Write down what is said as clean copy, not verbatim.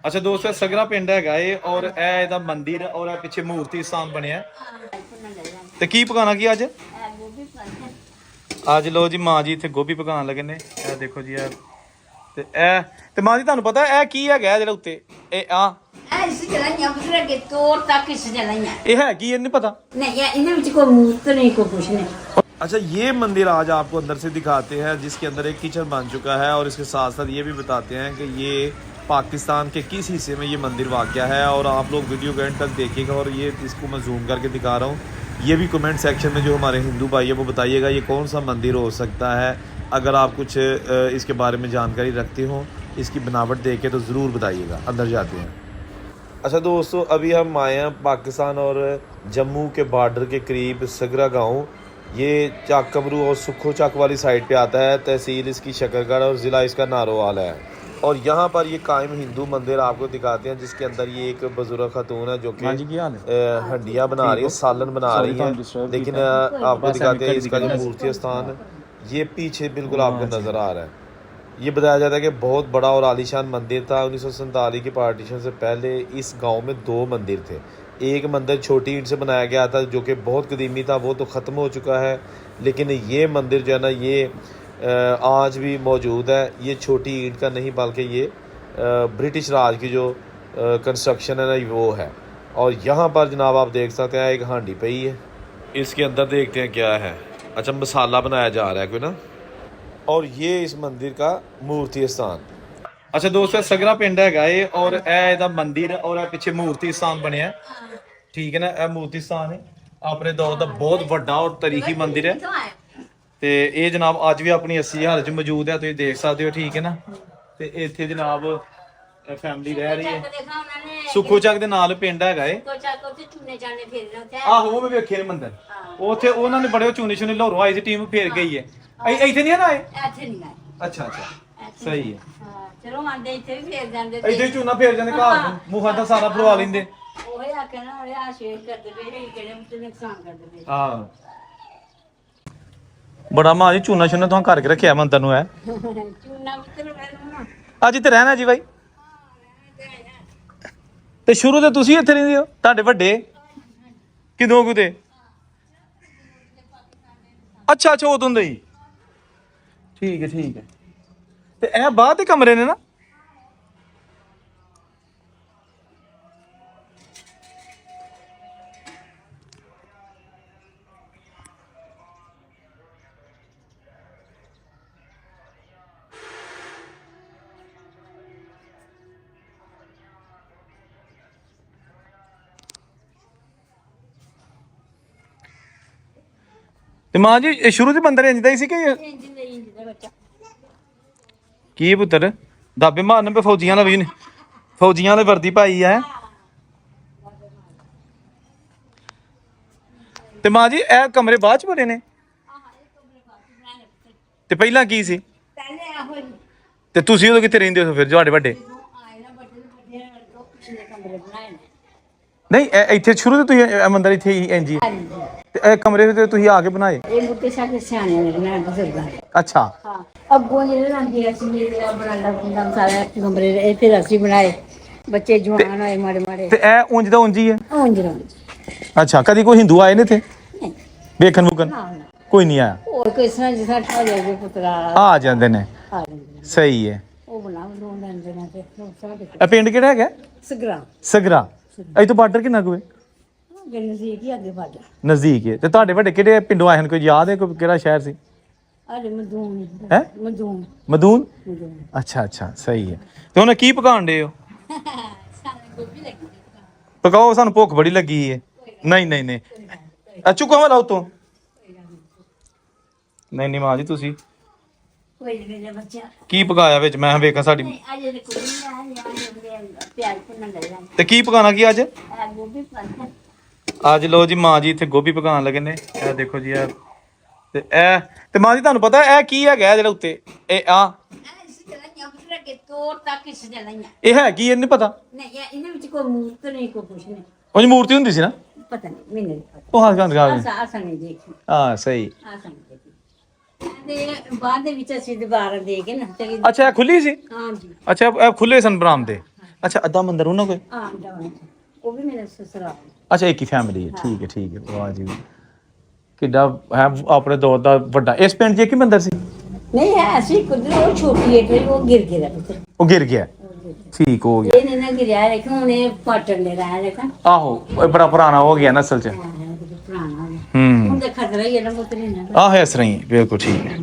ਅੱਛਾ ਦੋਸਤੋ ਸਗਰਾ ਪਿੰਡ ਹੈਗਾ ਏ ਔਰ ਇਹ ਇਹਦਾ ਮੰਦਿਰ ਔਰ ਇਹ ਪਿੱਛੇ ਮੂਰਤੀ ਸਥਾਨ ਬਣਿਆ ਤੇ ਕੀ ਪਕਾਣਾ ਕੀ ਅੱਜ ਅੱਜ ਲੋ ਜੀ ਮਾਂ ਜੀ ਇੱਥੇ ਗੋਭੀ ਪਕਾਉਣ ਲੱਗੇ ਨੇ ਇਹ ਦੇਖੋ ਜੀ ਇਹ ਤੇ ਮਾਂ ਜੀ ਤੁਹਾਨੂੰ ਪਤਾ ਇਹ ਕੀ ਹੈਗਾ ਜਿਹੜਾ ਉੱਤੇ ਇਹ ਆ ਇਹ ਹੈ ਕੀ ਇਹ ਨਹੀਂ ਪਤਾ अच्छा ये मंदिर आज आपको अंदर से दिखाते हैं जिसके अंदर एक किचन बन चुका है और इसके साथ साथ ये भी बताते हैं कि ये पाकिस्तान के किस हिस्से में ये मंदिर वाक़या है और आप लोग वीडियो के एंड तक देखिएगा और ये इसको मैं जूम करके दिखा रहा हूँ। ये भी कमेंट सेक्शन में जो हमारे हिंदू भाई है वो बताइएगा ये कौन सा मंदिर हो सकता है। अगर आप कुछ इसके बारे में जानकारी रखते हो इसकी बनावट देख के तो ज़रूर बताइएगा। अंदर जाते हैं। अच्छा दोस्तों अभी हम आए हैं पाकिस्तान और जम्मू के बॉर्डर के करीब सगरा गाँव। ये चाक कमरू और सुखो चक वाली साइड पे आता है। तहसील इसकी शकरगढ़ और ज़िला इसका नारोवाल है। और यहाँ पर ये कायम हिंदू मंदिर आपको दिखाते हैं जिसके अंदर ये एक बुजुर्ग खातून है जो कि हंडिया बना रही है सालन बना रही है। लेकिन आपको दिखाते हैं इसका जो मूर्ति स्थान ये पीछे बिल्कुल आपको नज़र आ रहा है। ये बताया जाता है कि बहुत बड़ा और आलीशान मंदिर था। 1947 की पार्टीशन से पहले इस गाँव में 2 मंदिर थे। एक मंदिर छोटी ईंट से बनाया गया था जो कि बहुत कदीमी था वो तो ख़त्म हो चुका है। लेकिन ये मंदिर जो है ना ये आज भी मौजूद है। ये छोटी ईंट का नहीं बल्कि ये ब्रिटिश राज की जो कंस्ट्रक्शन है ना वो है। और यहाँ पर जनाब आप देख सकते हैं एक हांडी पई है। इसके अंदर देखते हैं क्या है। अच्छा मसाला बनाया जा रहा है कोई ना। और ये इस मंदिर का मूर्ति स्थान। अच्छा दोस्तों सगरा पिंड हैगा ये और ਇਹਦਾ ਮੰਦਿਰ ਔਰ ਇਹ ਪਿੱਛੇ ਮੂਰਤੀ ਸਥਾਨ ਬਣਿਆ ਠੀਕ ਹੈ ਨਾ। ਇਹ ਮੂਰਤੀ ਸਥਾਨ ਹੈ ਆਪਣੇ ਦੌਰ ਦਾ ਬਹੁਤ ਵੱਡਾ ਔਰ ਤਾਰੀਖੀ ਮੰਦਿਰ ਹੈ ਤੇ ਇਹ ਜਨਾਬ ਅੱਜ ਵੀ ਆਪਣੀ ਅਸਲੀ ਹਾਲਤ 'ਚ ਮੌਜੂਦ ਹੈ ਤੁਸੀਂ ਦੇਖ ਸਕਦੇ ਹੋ ਠੀਕ ਹੈ ਨਾ। ਤੇ ਇੱਥੇ ਜਨਾਬ ਫੈਮਿਲੀ ਰਹਿ ਰਹੀ ਹੈ ਸੁਖੋ ਚੱਕ ਦੇ ਨਾਲ ਪਿੰਡ ਹੈਗਾ ਏ ਆਹੋ ਉਹ ਵੀ ਵੇਖੇ ਨੇ ਮੰਦਿਰ ਉੱਥੇ ਉਹਨਾਂ ਨੇ ਬੜੇ ਚੂਨੇ ਚੂਨੇ ਲਾਹੌਰੋਂ ਆਈ ਸੀ ਟੀਮ ਫੇਰ ਗਈ ਹੈ ਇੱਥੇ ਨਹੀਂ ਆਏ ਇੱਥੇ ਨਹੀਂ ਆਏ। ਅੱਛਾ ਅੱਛਾ ਸਹੀ ਹੈ ਚਲੋ ਆਂਦੇ ਇੱਥੇ ਵੀ ਫੇਰ ਜਾਂਦੇ ਇੱਥੇ ਚੂਨਾ ਫੇਰ ਜਾਂਦੇ ਘਰ ਨੂੰ ਮੂੰਹਾਂ ਦਾ ਸਾਰਾ ਭਰਵਾ ਲੈਂਦੇ ਉਹੇ ਆਖੇ ਨਾ ਉਹੇ ਆ ਸ਼ੇਅਰ ਕਰਦੇ ਪਏ ਕਿਹੜੇ ਮੁੱਤੇ ਨੁਕਸਾਨ ਕਰਦੇ ਪਏ ਹਾਂ ਬੜਾ ਮਾਂ ਜੀ ਚੂਨਾ ਚੂਨਾ ਤੁਹਾਨੂੰ ਕਰਕੇ ਰੱਖਿਆ ਮੰਦਰ ਨੂੰ ਹੈ ਚੂਨਾ ਮਿੱਤਰ ਮੈਂ ਅੱਜ ਇੱਥੇ ਰਹਿਣਾ ਜੀ ਬਾਈ ਤੇ ਸ਼ੁਰੂ ਤੋਂ ਤੁਸੀਂ ਇੱਥੇ ਰਹਿੰਦੇ ਹੋ ਤੁਹਾਡੇ ਵੱਡੇ ਕਿਦੋਂ ਕੁਤੇ ਅੱਛਾ ਅੱਛਾ ਉਦੋਂ ਦੇ ਹੀ ਠੀਕ ਹੈ ਤੇ ਇਹ ਬਾਅਦ ਦੇ ਕਮਰੇ ਨੇ ਨਾ ਤੇ ਮਾਂ ਜੀ ਇਹ ਸ਼ੁਰੂ ਤੋਂ ਬੰਦਰ ਇੰਜਦਾ ਹੀ ਸੀ ਕਿ ਕੀ ਪੁੱਤਰ ਦਾਬੇ ਮਾਰਨ ਪੇ ਫੌਜੀਆਂ ਦਾ ਵੀ ਫੌਜੀਆਂ ਦੇ ਵਰਦੀ ਪਾਈ ਹੈ ਤੇ ਮਾਂ ਜੀ ਇਹ ਕਮਰੇ ਬਾਅਦ ਚ ਬਣੇ ਨੇ ਤੇ ਪਹਿਲਾਂ ਕੀ ਸੀ ਪਹਿਲੇ ਆਹੋ ਤੇ ਤੁਸੀਂ ਉਦੋਂ ਕਿੱਥੇ ਰਹਿੰਦੇ ਹੋ ਫਿਰ ਤੁਹਾਡੇ ਵੱਡੇ ਆਏ ਨਾ ਵੱਡੇ ਕਮਰੇ ਬਣਾਏ ਨੇ ਨਹੀਂ ਇੱਥੇ ਸ਼ੁਰੂ ਤੋਂ ਤੁਸੀਂ ਮੰਦਰ ਇੱਥੇ ਹੀ ਐਂਜੀ ਤੇ ਇਹ ਕਮਰੇ ਤੇ ਤੁਸੀਂ ਆ ਕੇ ਬਣਾਏ ਇਹ ਮੁੱਤੇ ਸਾਡੇ ਸਿਆਣੇ ਨੇ ਬਣਾਏ ਬਜ਼ੁਰਗਾਂ ਅੱਛਾ ਹਾਂ ਅੱਗੋਂ ਜਿਹੜੇ ਰੰਗੇ ਅਸੀਂ ਜਿਹੜਾ ਬਣਾਉਂਦਾ ਹੁੰਦਾ ਸਾਰਾ ਕਮਰੇ ਇੱਥੇ ਅਸੀਂ ਬਣਾਏ ਬੱਚੇ ਜਵਾਨ ਹੋਏ ਮਾੜੇ ਮਾੜੇ ਤੇ ਇਹ ਉਂਝ ਦਾ ਉਂਝ ਹੀ ਹੈ ਉਂਝ ਰੰਗ ਅੱਛਾ ਕਦੀ ਕੋਈ ਹਿੰਦੂ ਆਏ ਨੇ ਇੱਥੇ ਵੇਖਣ ਮੁਕਨ ਕੋਈ ਨਹੀਂ ਆਇਆ ਹੋਰ ਕੋਈ ਤਰ੍ਹਾਂ ਜਿਸ ਤਰ੍ਹਾਂ ਜਾਵੇ ਪੁੱਤਰਾ ਆ ਜਾਂਦੇ ਨੇ ਆ ਜਾਂਦੇ ਸਹੀ ਹੈ ਉਹ ਬਣਾ ਲੈਂਦੇ ਨੇ ਤੇ ਸਾਡੇ ਇਹ ਪਿੰਡ ਕਿਹੜਾ ਹੈਗਾ ਸਗਰਾ ਸਗਰਾ ਇਹ ਤੋਂ ਬਾਰਡਰ ਕਿੰਨਾ ਕੁ ਹੈ ਨਜ਼ਦੀਕ ਹੀ ਅੱਗੇ ਵੱਜ ਨਜ਼ਦੀਕ ਹੈ ਤੇ ਤੁਹਾਡੇ ਵੱਡੇ ਕਿਹੜੇ ਪਿੰਡੋਂ ਆਏ ਹਨ ਕੋਈ ਯਾਦ ਹੈ ਕੋਈ ਕਿਹੜਾ ਸ਼ਹਿਰ ਸੀ ਅਰੇ ਮਦੂਨ ਹੈ ਮਦੂਨ ਮਦੂਨ ਮਦੂਨ ਅੱਛਾ ਸਹੀ ਹੈ ਤੇ ਹੁਣ ਕੀ ਪਕਾਉਣ ਦੇ ਹੋ ਸਾਨੂੰ ਗੋਭੀ ਲੱਗੀ ਪਕਾਓ ਸਾਨੂੰ ਭੁੱਖ ਬੜੀ ਲੱਗੀ ਹੈ ਨਹੀਂ ਚੁੱਕੋ ਮੈਂ ਲਾਉ ਤੋਂ ਨਹੀਂ ਮਾਂ ਜੀ ਤੁਸੀਂ ਕੋਈ ਨਹੀਂ ਬੱਚਾ ਕੀ ਪਕਾਇਆ ਵਿੱਚ ਮੈਂ ਵੇਖਾਂ ਸਾਡੀ ਅੱਜ ਦੇ ਕੁੜੀ ਨੇ ਪਿਆਰ ਭੁੰਨਣ ਲੱਗਾ ਤੇ ਕੀ ਪਕਾਣਾ ਕੀ ਅੱਜ ਆ ਗੋਭੀ ਪਾ ਅੱਜ ਲੋ ਜੀ ਮਾਂ ਜੀ ਇੱਥੇ ਗੋਭੀ ਪਕਾਉਣ ਲੱਗੇ ਨੇ ਇਹ ਦੇਖੋ ਜੀ ਇਹ ਤੇ ਮਾਂ ਜੀ ਤੁਹਾਨੂੰ ਪਤਾ ਇਹ ਕੀ ਹੈਗਾ ਜਿਹੜਾ ਉੱਤੇ ਇਹ ਆ ਇਹ ਹੈ ਕੀ ਇਹ ਨਹੀਂ ਪਤਾ ਨਹੀਂ ਇਹਨਾਂ ਵਿੱਚ ਕੋਈ ਮੂਰਤ ਨਹੀਂ ਕੋਈ ਕੁਛ ਨਹੀਂ ਉਹ ਮੂਰਤੀ ਹੁੰਦੀ ਸੀ ਨਾ ਪਤਾ ਨਹੀਂ ਮੈਨੂੰ ਨਹੀਂ ਪਤਾ ਉਹ ਹੱਥ ਗੰਦ ਆਸਾਂ ਨਹੀਂ ਦੇਖੀ ਹਾਂ ਸਹੀ ਆਸਾਂ ਨਹੀਂ ਦੇਖੀ ਤੇ ਬਾਅਦ ਦੇ ਵਿੱਚ ਅਸੀਂ ਦੁਬਾਰਾ ਦੇ ਕੇ ਨਾ ਅੱਛਾ ਇਹ ਖੁੱਲੀ ਸੀ ਹਾਂਜੀ ਅੱਛਾ ਇਹ ਖੁੱਲੇ ਸਨ ਬਰਾਮਦੇ ਅੱਛਾ ਅੱਧਾ ਮੰਦਿਰ ਉਹਨਾਂ ਕੋਲ। हाँ जाना वो भी मेरा ससुराल ਅੱਛਾ ਇੱਕ ਹੀ ਫੈਮਿਲੀ ਹੈ, ਠੀਕ ਹੈ ਵਾਹ ਜੀ ਕਿੱਡਾ ਹੈ ਆਪਣੇ ਦੌਰ ਦਾ ਵੱਡਾ। ਇਸ ਪਿੰਡ 'ਚ ਇੱਕ ਹੀ ਮੰਦਿਰ ਸੀ? नहीं है ऐसी कुछ वो छोटी है फिर वो गिर गिरा पुत्र ਉਹ ਗਿਰ ਗਿਆ, ਠੀਕ ਹੋ ਗਿਆ। ये नहीं ना गिरा है लेकिन उन्हें पाटन ले रहा है लेकिन ਆਹੋ ਇਹ ਬੜਾ ਪੁਰਾਣਾ ਹੋ ਗਿਆ ਨਸਲ 'ਚ। पुराना है ਹੂੰ उनका खतरा ही है ना पुत्र ही ना ਆਹ ਇਸ ਤਰ੍ਹਾਂ ਹੀ ਬਿਲਕੁਲ ਠੀਕ ਹੈ।